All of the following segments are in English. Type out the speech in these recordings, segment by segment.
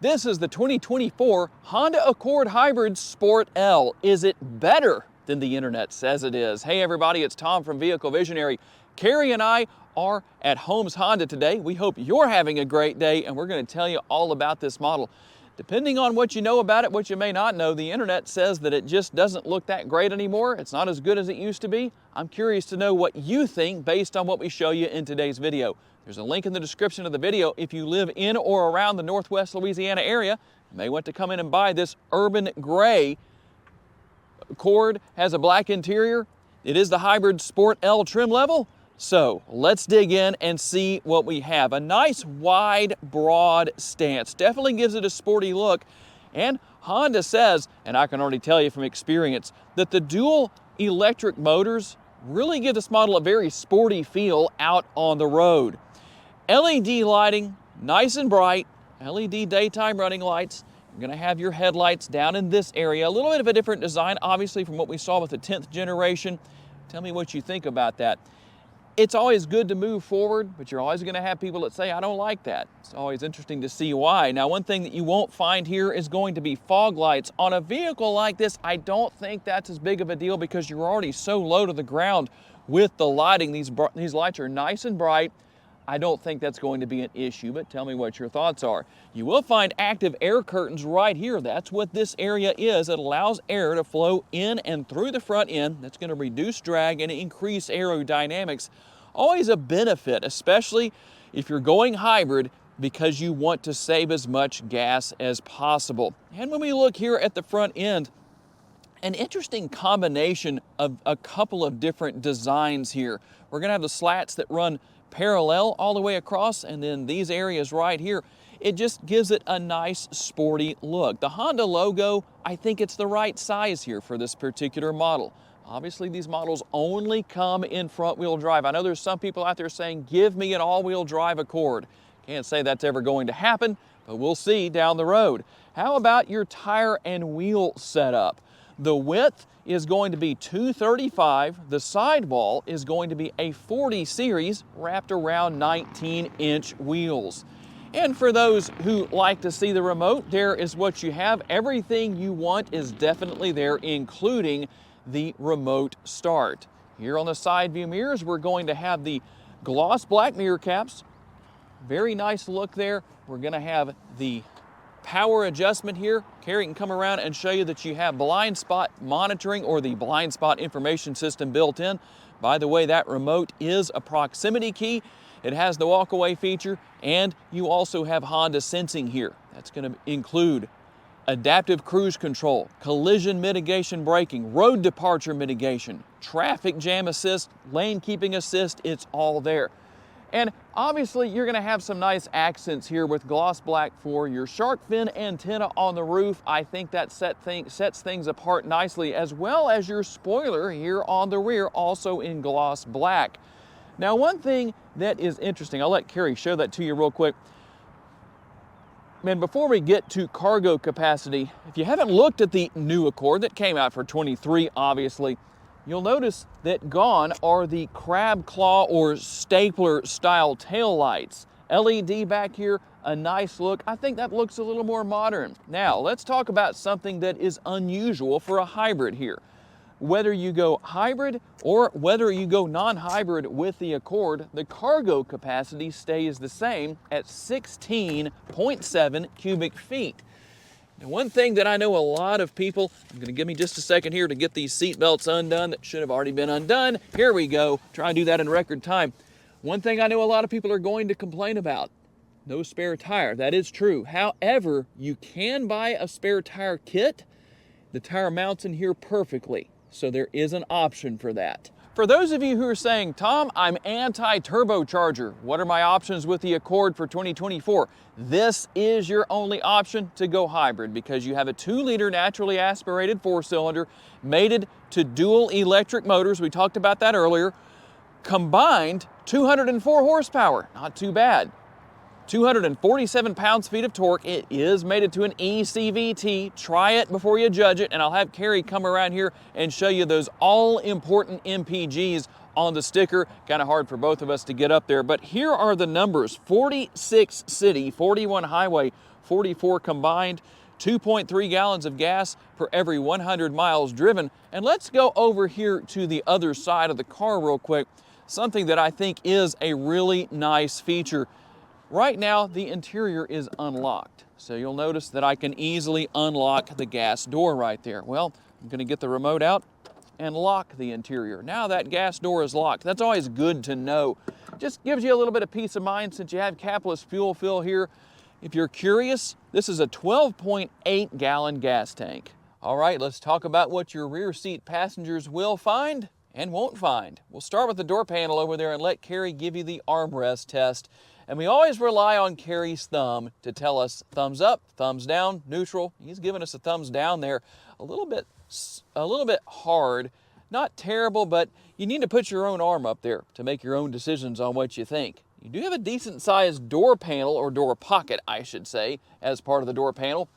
This is the 2024 Honda Accord Hybrid Sport L. Is it better than the internet says it is? Hey everybody, it's Tom from Vehicle Visionary. Carrie and I are at Holmes Honda today. We hope you're having a great day, and we're going to tell you all about this model. Depending on what you know about it, what you may not know, the internet says that it just doesn't look that great anymore. It's not as good as it used to be. I'm curious to know what you think based on what we show you in today's video. There's a link in the description of the video. If you live in or around the Northwest Louisiana area, you may want to come in and buy this urban gray Accord. Has a black interior. It is the Hybrid Sport L trim level. So let's dig in and see what we have. A nice wide, broad stance. Definitely gives it a sporty look. And Honda says, and I can already tell you from experience, that the dual electric motors really give this model a very sporty feel out on the road. LED lighting, nice and bright. LED daytime running lights. You're going to have your headlights down in this area. A little bit of a different design, obviously, from what we saw with the 10th generation. Tell me what you think about that. It's always good to move forward, but you're always going to have people that say, I don't like that. It's always interesting to see why. Now, one thing that you won't find here is going to be fog lights. On a vehicle like this, I don't think that's as big of a deal because you're already so low to the ground with the lighting. These lights are nice and bright. I don't think that's going to be an issue, but tell me what your thoughts are. You will find active air curtains right here. That's what this area is. It allows air to flow in and through the front end. That's going to reduce drag and increase aerodynamics. Always a benefit, especially if you're going hybrid, because you want to save as much gas as possible. And when we look here at the front end, an interesting combination of a couple of different designs here. We're going to have the slats that run parallel all the way across, and then these areas right here. It just gives it a nice sporty look. The Honda logo, I think it's the right size here for this particular model. Obviously, these models only come in front-wheel drive. I know there's some people out there saying, give me an all-wheel drive Accord. Can't say that's ever going to happen, but we'll see down the road. How about your tire and wheel setup? The width is going to be 235. The sidewall is going to be a 40 series wrapped around 19-inch wheels. And for those who like to see the remote, there is what you have. Everything you want is definitely there, including the remote start. Here on the side view mirrors, we're going to have the gloss black mirror caps. Very nice look there. We're going to have the power adjustment here. Carrie can come around and show you that you have blind spot monitoring, or the blind spot information system built in. By the way, that remote is a proximity key. It has the walk-away feature, and you also have Honda sensing here. That's going to include adaptive cruise control, collision mitigation braking, road departure mitigation, traffic jam assist, lane keeping assist. It's all there. And obviously, you're going to have some nice accents here with gloss black for your shark fin antenna on the roof. I think that sets things apart nicely, as well as your spoiler here on the rear, also in gloss black. Now, one thing that is interesting, I'll let Carrie show that to you real quick. Man, before we get to cargo capacity, if you haven't looked at the new Accord that came out for 23, obviously, you'll notice that gone are the crab claw or stapler style tail lights. LED back here, a nice look. I think that looks a little more modern. Now, let's talk about something that is unusual for a hybrid here. Whether you go hybrid or whether you go non-hybrid with the Accord, the cargo capacity stays the same at 16.7 cubic feet. Now, one thing that I know a lot of people, I'm going to give me just a second here to get these seat belts undone that should have already been undone. Here we go. Try and do that in record time. One thing I know a lot of people are going to complain about, no spare tire. That is true. However, you can buy a spare tire kit. The tire mounts in here perfectly, so there is an option for that. For those of you who are saying, Tom, I'm anti-turbocharger. What are my options with the Accord for 2024? This is your only option to go hybrid, because you have a 2-liter naturally aspirated 4-cylinder mated to dual electric motors. We talked about that earlier. Combined 204 horsepower, not too bad. 247 pounds-feet of torque. It is mated to an ECVT. Try it before you judge it, and I'll have Carrie come around here and show you those all-important MPGs on the sticker. Kind of hard for both of us to get up there, but here are the numbers. 46 city, 41 highway, 44 combined, 2.3 gallons of gas per every 100 miles driven. And let's go over here to the other side of the car real quick. Something that I think is a really nice feature. Right now, the interior is unlocked. So you'll notice that I can easily unlock the gas door right there. Well, I'm going to get the remote out and lock the interior. Now that gas door is locked. That's always good to know. Just gives you a little bit of peace of mind since you have capless fuel fill here. If you're curious, this is a 12.8 gallon gas tank. All right, let's talk about what your rear seat passengers will find and won't find. We'll start with the door panel over there and let Carrie give you the armrest test. And we always rely on Carrie's thumb to tell us thumbs up, thumbs down, neutral. He's giving us a thumbs down there. A little bit hard. Not terrible, but you need to put your own arm up there to make your own decisions on what you think. You do have a decent sized door panel, or door pocket, I should say, as part of the door panel.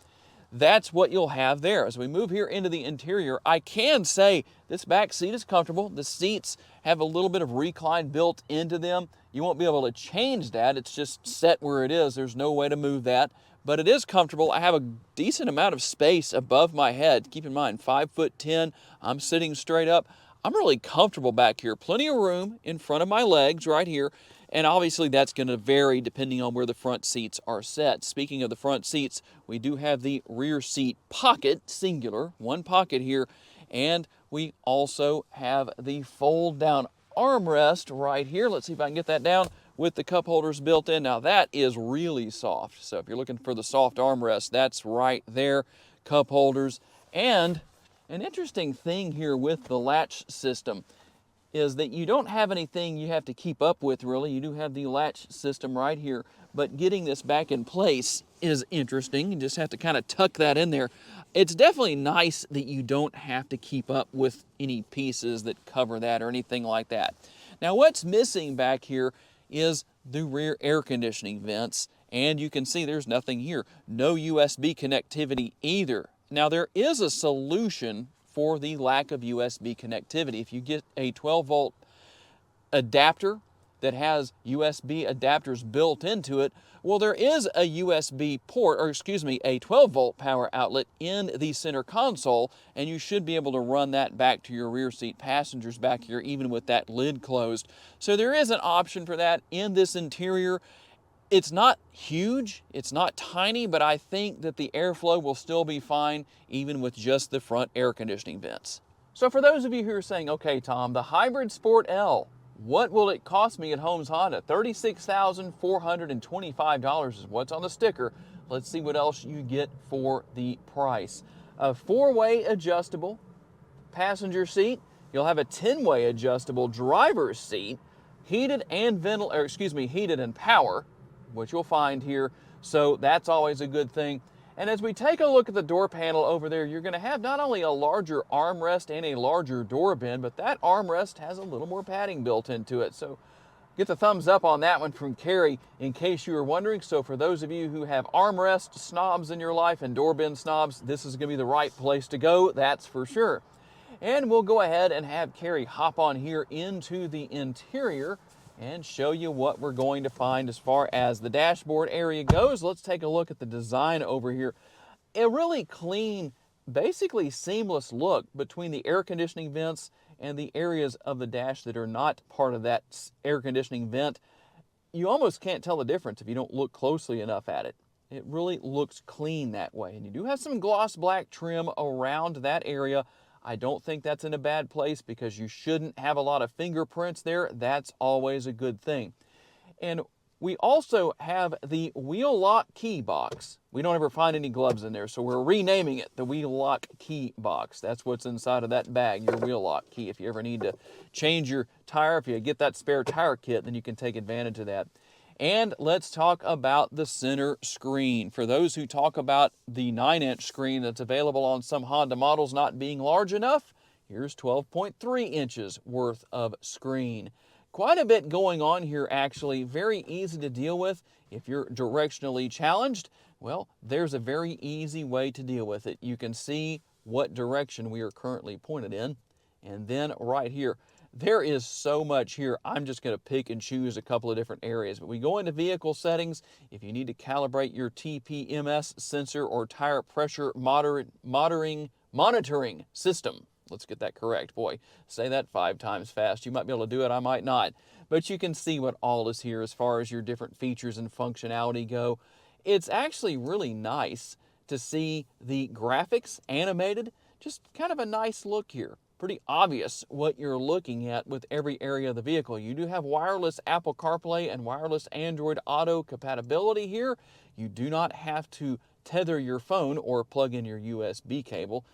That's what you'll have there. As we move here into the interior, I can say this back seat is comfortable. The seats have a little bit of recline built into them. You won't be able to change that. It's just set where it is. There's no way to move that, but it is comfortable. I have a decent amount of space above my head. Keep in mind, 5'10". I'm sitting straight up. I'm really comfortable back here. Plenty of room in front of my legs right here. And obviously that's going to vary depending on where the front seats are set. Speaking of the front seats, we do have the rear seat pocket, singular, one pocket here. And we also have the fold down armrest right here. Let's see if I can get that down with the cup holders built in. Now that is really soft. So if you're looking for the soft armrest, that's right there, cup holders. And an interesting thing here with the latch system is that you don't have anything you have to keep up with really. You do have the latch system right here, but getting this back in place is interesting. You just have to kind of tuck that in there. It's definitely nice that you don't have to keep up with any pieces that cover that or anything like that. Now what's missing back here is the rear air conditioning vents, and you can see there's nothing here. No USB connectivity either. Now there is a solution for the lack of USB connectivity. If you get a 12-volt adapter that has USB adapters built into it, well, there is a USB port, or excuse me, a 12-volt power outlet in the center console, and you should be able to run that back to your rear seat passengers back here, even with that lid closed. So there is an option for that in this interior. It's not huge, it's not tiny, but I think that the airflow will still be fine even with just the front air conditioning vents. So for those of you who are saying, okay, Tom, the Hybrid Sport L, what will it cost me at Holmes Honda? $36,425 is what's on the sticker. Let's see what else you get for the price. A 4-way adjustable passenger seat. You'll have a 10-way adjustable driver's seat, heated and heated and power, which you'll find here. So that's always a good thing. And as we take a look at the door panel over there, you're going to have not only a larger armrest and a larger door bin, but that armrest has a little more padding built into it. So get the thumbs up on that one from Carrie in case you were wondering. So for those of you who have armrest snobs in your life and door bin snobs, this is going to be the right place to go, that's for sure. And we'll go ahead and have Carrie hop on here into the interior and show you what we're going to find as far as the dashboard area goes. Let's take a look at the design over here. A really clean, basically seamless look between the air conditioning vents and the areas of the dash that are not part of that air conditioning vent. You almost can't tell the difference if you don't look closely enough at it. It really looks clean that way. And you do have some gloss black trim around that area. I don't think that's in a bad place because you shouldn't have a lot of fingerprints there. That's always a good thing. And we also have the wheel lock key box. We don't ever find any gloves in there, so we're renaming it the wheel lock key box. That's what's inside of that bag, your wheel lock key. If you ever need to change your tire, if you get that spare tire kit, then you can take advantage of that. And let's talk about the center screen. For those who talk about the 9-inch screen that's available on some Honda models not being large enough, here's 12.3 inches worth of screen. Quite a bit going on here actually, very easy to deal with. If you're directionally challenged, well, there's a very easy way to deal with it. You can see what direction we are currently pointed in. And then right here, There is so much here. I'm just going to pick and choose a couple of different areas. But we go into vehicle settings. If you need to calibrate your TPMS sensor or tire pressure monitoring system, let's get that correct. Boy, say that 5 times fast. You might be able to do it, I might not. But you can see what all is here as far as your different features and functionality go. It's actually really nice to see the graphics animated. Just kind of a nice look here. Pretty obvious what you're looking at with every area of the vehicle. You do have wireless Apple CarPlay and wireless Android Auto compatibility here. You do not have to tether your phone or plug in your USB cable.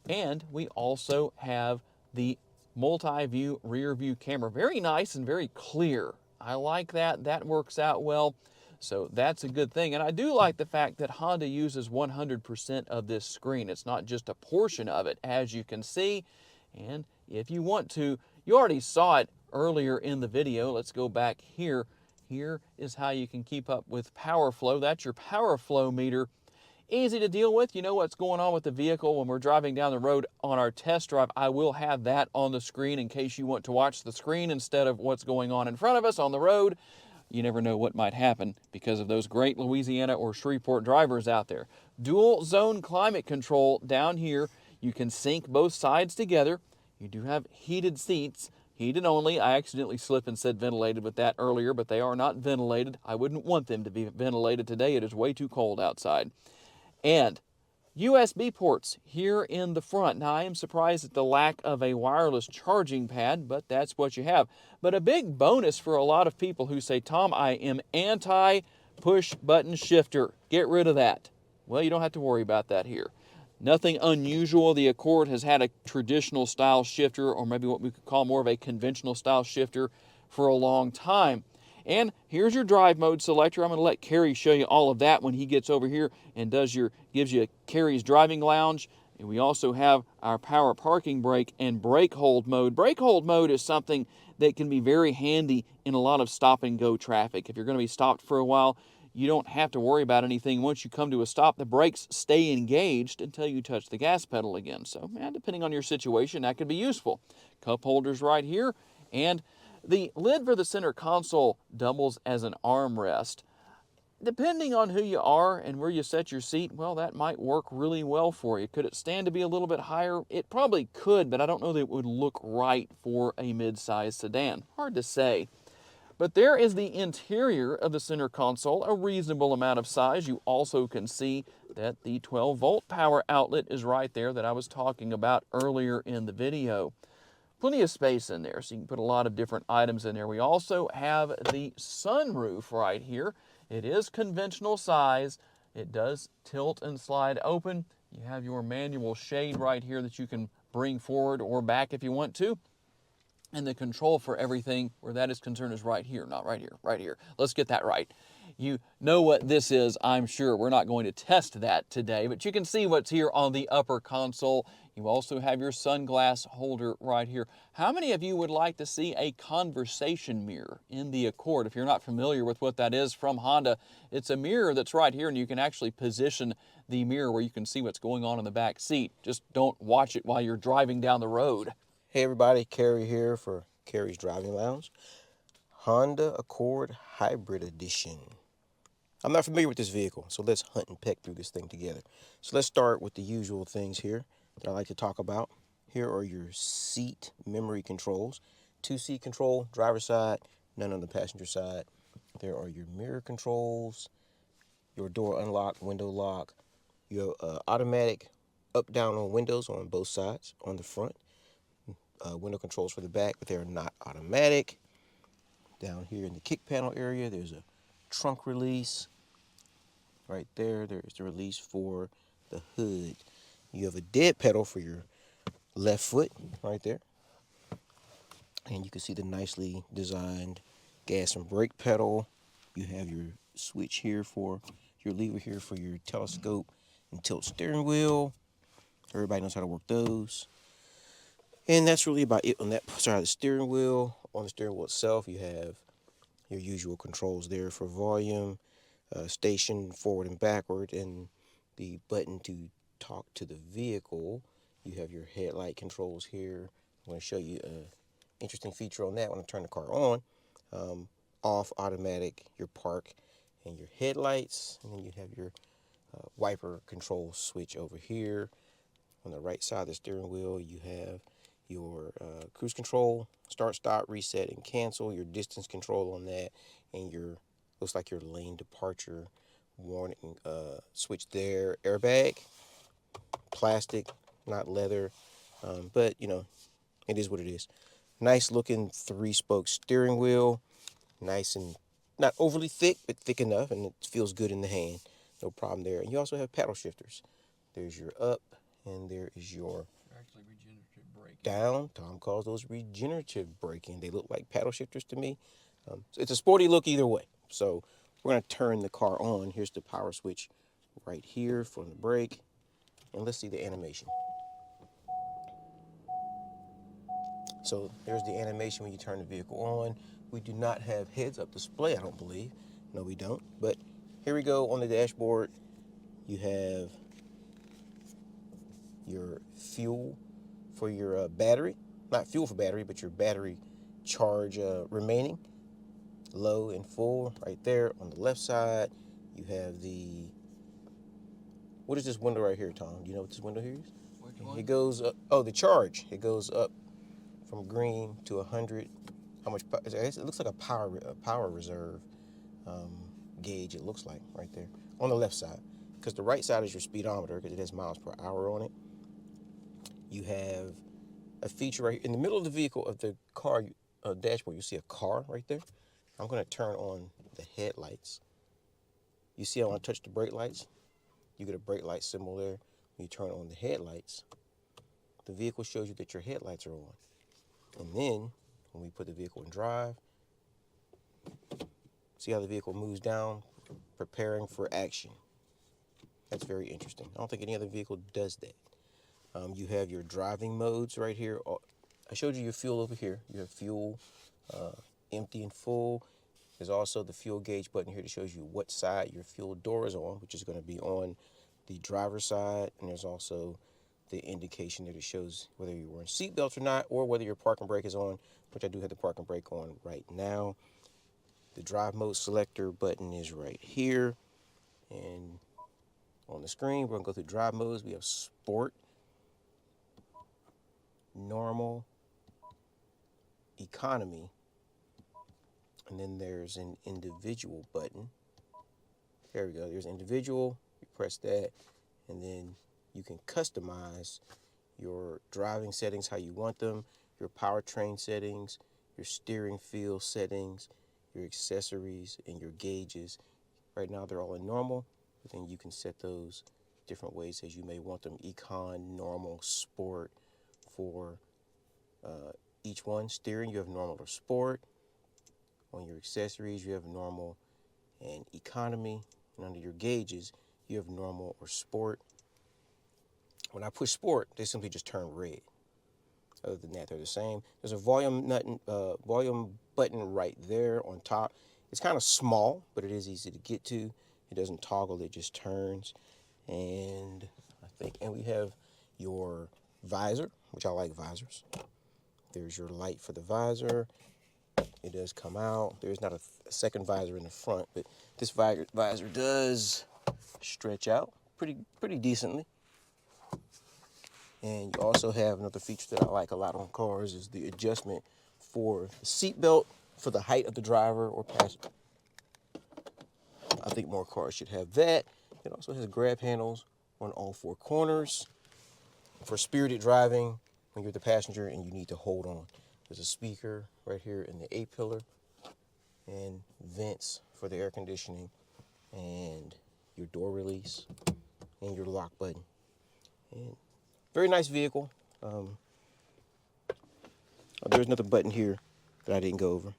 And we also have the multi-view rear view camera. Very nice and very clear. I like that. That works out well. So that's a good thing. And I do like the fact that Honda uses 100% of this screen. It's not just a portion of it, as you can see. And if you want to, you already saw it earlier in the video. Let's go back here. Here is how you can keep up with power flow. That's your power flow meter. Easy to deal with. You know what's going on with the vehicle when we're driving down the road on our test drive. I will have that on the screen in case you want to watch the screen instead of what's going on in front of us on the road. You never know what might happen because of those great Louisiana or Shreveport drivers out there. Dual zone climate control down here. You can sync both sides together. You do have heated seats, heated only. I accidentally slipped and said ventilated with that earlier, but they are not ventilated. I wouldn't want them to be ventilated today. It is way too cold outside. And USB ports here in the front. Now, I am surprised at the lack of a wireless charging pad, but that's what you have. But a big bonus for a lot of people who say, Tom, I am anti-push button shifter. Get rid of that. Well, you don't have to worry about that here. Nothing unusual. The Accord has had a traditional style shifter, or maybe what we could call more of a conventional style shifter, for a long time. And here's your drive mode selector. I'm going to let Kerry show you all of that when he gets over here and gives you Kerry's driving lounge. And we also have our power parking brake and brake hold mode. Brake hold mode is something that can be very handy in a lot of stop and go traffic. If you're going to be stopped for a while, you don't have to worry about anything. Once you come to a stop, the brakes stay engaged until you touch the gas pedal again. So, depending on your situation, that could be useful. Cup holders right here, and the lid for the center console doubles as an armrest. Depending on who you are and where you set your seat, well, that might work really well for you. Could it stand to be a little bit higher? It probably could, but I don't know that it would look right for a mid-size sedan. Hard to say. But there is the interior of the center console, a reasonable amount of size. You also can see that the 12-volt power outlet is right there that I was talking about earlier in the video. Plenty of space in there, so you can put a lot of different items in there. We also have the sunroof right here. It is conventional size. It does tilt and slide open. You have your manual shade right here that you can bring forward or back if you want to. And the control for everything where that is concerned is right here, not right here, right here. Let's get that right. You know what this is, I'm sure. We're not going to test that today, but you can see what's here on the upper console. You also have your sunglass holder right here. How many of you would like to see a conversation mirror in the Accord? If you're not familiar with what that is from Honda, it's a mirror that's right here, and you can actually position the mirror where you can see what's going on in the back seat. Just don't watch it while you're driving down the road. Hey everybody, Kerry here for Kerry's Driving Lounge. Honda Accord Hybrid Edition. I'm not familiar with this vehicle, so let's hunt and peck through this thing together. So let's start with the usual things here that I like to talk about. Here are your seat memory controls. 2-seat control, driver's side, none on the passenger side. There are your mirror controls, your door unlock, window lock, your automatic up-down on windows on both sides, on the front. Window controls for the back, but they're not automatic. Down here in the kick panel area, there's a trunk release. Right there, there's the release for the hood. You have a dead pedal for your left foot, right there. And you can see the nicely designed gas and brake pedal. You have your switch here for your lever here for your telescope and tilt steering wheel. Everybody knows how to work those. And that's really about it on that side of the steering wheel. On the steering wheel itself, you have your usual controls there for volume, station, forward and backward, and the button to talk to the vehicle. You have your headlight controls here, I'm going to show you an interesting feature on that when I turn the car on. Off, automatic, your park, and your headlights. And then you have your wiper control switch over here. On the right side of the steering wheel, you have your cruise control, start, stop, reset, and cancel, your distance control on that, and your, looks like your lane departure warning switch there. Airbag, plastic, not leather, but you know, it is what it is. Nice looking 3-spoke steering wheel, nice and not overly thick, but thick enough, and it feels good in the hand. No problem there. And you also have paddle shifters. There's your up, and there is your Actually, regenerative braking. down. Tom calls those regenerative braking. They look like paddle shifters to me. So it's a sporty look either way. So we're going to turn the car on. Here's the power switch right here for the brake. And let's see the animation. So there's the animation when you turn the vehicle on. We do not have heads-up display, I don't believe. No, we don't. But here we go on the dashboard. You have your fuel for your battery. Not fuel for battery, but your battery charge remaining. Low and full right there. On the left side, you have the... What is this window right here, Tom? Do you know what this window here is? Which one? It goes up... Oh, the charge. It goes up from green to 100. How much? It looks like a power reserve gauge. It looks like right there on the left side, because the right side is your speedometer because it has miles per hour on it. You have a feature right in the middle of the vehicle of the car dashboard. You see a car right there. I'm going to turn on the headlights. You see how I touch the brake lights? You get a brake light symbol there. When you turn on the headlights, the vehicle shows you that your headlights are on. And then, when we put the vehicle in drive, see how the vehicle moves down, preparing for action. That's very interesting. I don't think any other vehicle does that. You have your driving modes right here. I showed you your fuel over here. You have fuel, empty and full. There's also the fuel gauge button here that shows you what side your fuel door is on, which is going to be on the driver's side. And there's also the indication that it shows whether you're wearing seatbelts or not, or whether your parking brake is on, which I do have the parking brake on right now. The drive mode selector button is right here. And on the screen, we're gonna go through drive modes. We have sport, normal, economy, and then there's an individual button. There we go, there's individual. You press that, and then you can customize your driving settings how you want them, your powertrain settings, your steering feel settings, your accessories, and your gauges. Right now they're all in normal, but then you can set those different ways as you may want them. Econ, normal, sport for each one. Steering, you have normal or sport. On your accessories, you have normal and economy. And under your gauges, you have normal or sport. When I push sport, they simply just turn red. Other than that, they're the same. There's a volume button right there on top. It's kind of small, but it is easy to get to. It doesn't toggle, it just turns. And we have your visor, which I like visors. There's your light for the visor. It does come out. There's not a second visor in the front, but this visor does stretch out pretty decently. And you also have another feature that I like a lot on cars is the adjustment for the seat belt for the height of the driver or passenger. I think more cars should have that. It also has grab handles on all 4 corners for spirited driving when you're the passenger and you need to hold on. There's a speaker right here in the A-pillar and vents for the air conditioning and your door release and your lock button. And very nice vehicle. There's another button here that I didn't go over.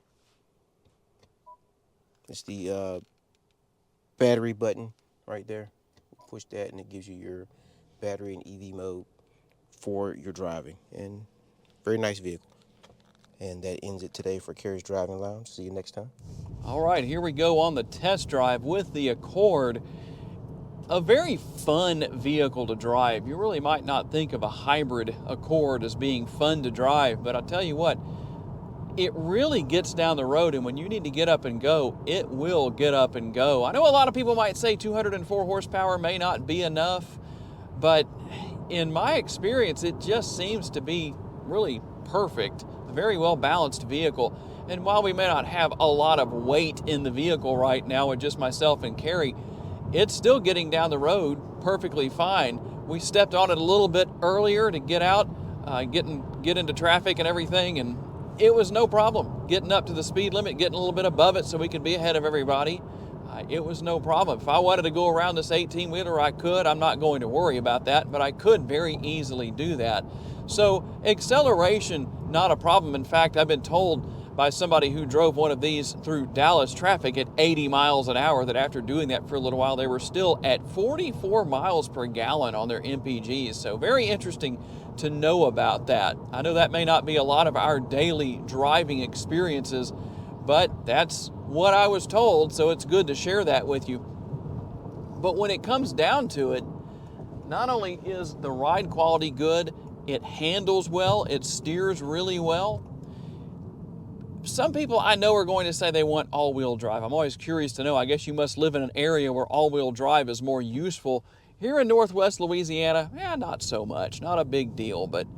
It's the battery button right there. Push that and it gives you your battery and EV mode for your driving. And very nice vehicle. And that ends it today for Carrie's Driving Lounge. See you next time. All right, here we go on the test drive with the Accord. A very fun vehicle to drive. You really might not think of a hybrid Accord as being fun to drive, but I'll tell you what, it really gets down the road, and when you need to get up and go, it will get up and go. I know a lot of people might say 204 horsepower may not be enough, but in my experience, it just seems to be really perfect. A very well balanced vehicle. And while we may not have a lot of weight in the vehicle right now with just myself and Carrie, it's still getting down the road perfectly fine. We stepped on it a little bit earlier to get out, get into traffic and everything, and it was no problem. Getting up to the speed limit, getting a little bit above it so we could be ahead of everybody. It was no problem. If I wanted to go around this 18-wheeler, I could. I'm not going to worry about that, but I could very easily do that. So acceleration, not a problem. In fact, I've been told by somebody who drove one of these through Dallas traffic at 80 miles an hour that after doing that for a little while, they were still at 44 miles per gallon on their MPGs. So very interesting to know about that. I know that may not be a lot of our daily driving experiences, but that's what I was told, so it's good to share that with you. But when it comes down to it, not only is the ride quality good, it handles well, it steers really well. Some people I know are going to say they want all-wheel drive. I'm always curious to know. I guess you must live in an area where all-wheel drive is more useful. Here in Northwest Louisiana, not so much, not a big deal, but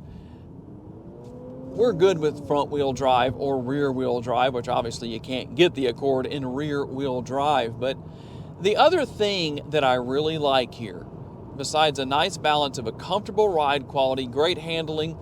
we're good with front-wheel drive or rear-wheel drive, which obviously you can't get the Accord in rear-wheel drive. But the other thing that I really like here, besides a nice balance of a comfortable ride quality, great handling,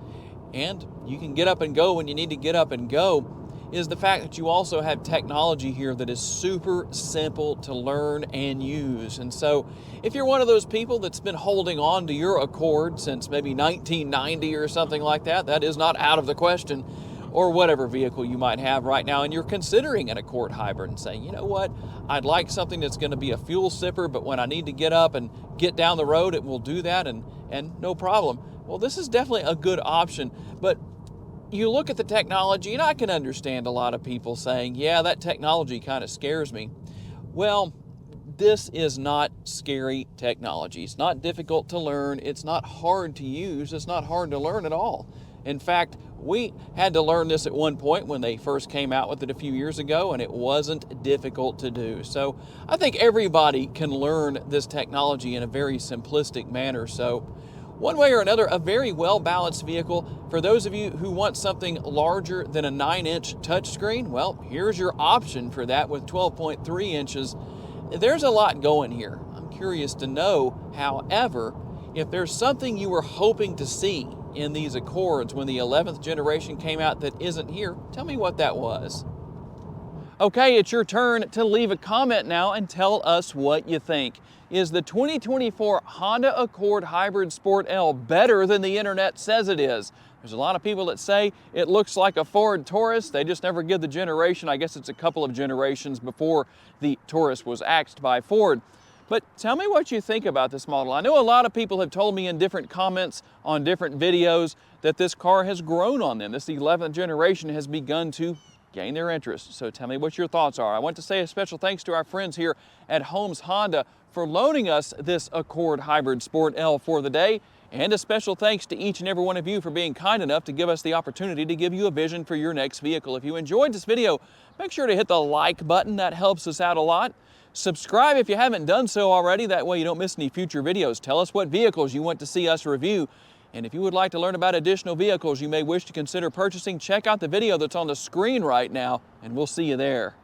and you can get up and go when you need to get up and go, is the fact that you also have technology here that is super simple to learn and use. And so if you're one of those people that's been holding on to your Accord since maybe 1990 or something like that, that is not out of the question, or whatever vehicle you might have right now, and you're considering an Accord hybrid and saying, you know what, I'd like something that's going to be a fuel sipper, but when I need to get up and get down the road, it will do that and no problem. Well, this is definitely a good option. But you look at the technology, and I can understand a lot of people saying, yeah, that technology kind of scares me. Well, this is not scary technology. It's not difficult to learn. It's not hard to use. It's not hard to learn at all. In fact, we had to learn this at one point when they first came out with it a few years ago, and it wasn't difficult to do. So I think everybody can learn this technology in a very simplistic manner. So one way or another, a very well-balanced vehicle. For those of you who want something larger than a 9-inch touchscreen, well, here's your option for that with 12.3 inches. There's a lot going here. I'm curious to know, however, if there's something you were hoping to see in these Accords when the 11th generation came out that isn't here, tell me what that was. Okay, it's your turn to leave a comment now and tell us what you think. Is the 2024 Honda Accord Hybrid Sport L better than the internet says it is? There's a lot of people that say it looks like a Ford Taurus. They just never give the generation. I guess it's a couple of generations before the Taurus was axed by Ford. But tell me what you think about this model. I know a lot of people have told me in different comments on different videos that this car has grown on them. This 11th generation has begun to gain their interest. So tell me what your thoughts are. I want to say a special thanks to our friends here at Holmes Honda for loaning us this Accord Hybrid Sport L for the day. And a special thanks to each and every one of you for being kind enough to give us the opportunity to give you a vision for your next vehicle. If you enjoyed this video, make sure to hit the like button. That helps us out a lot. Subscribe if you haven't done so already. That way you don't miss any future videos. Tell us what vehicles you want to see us review. And if you would like to learn about additional vehicles you may wish to consider purchasing, check out the video that's on the screen right now, and we'll see you there.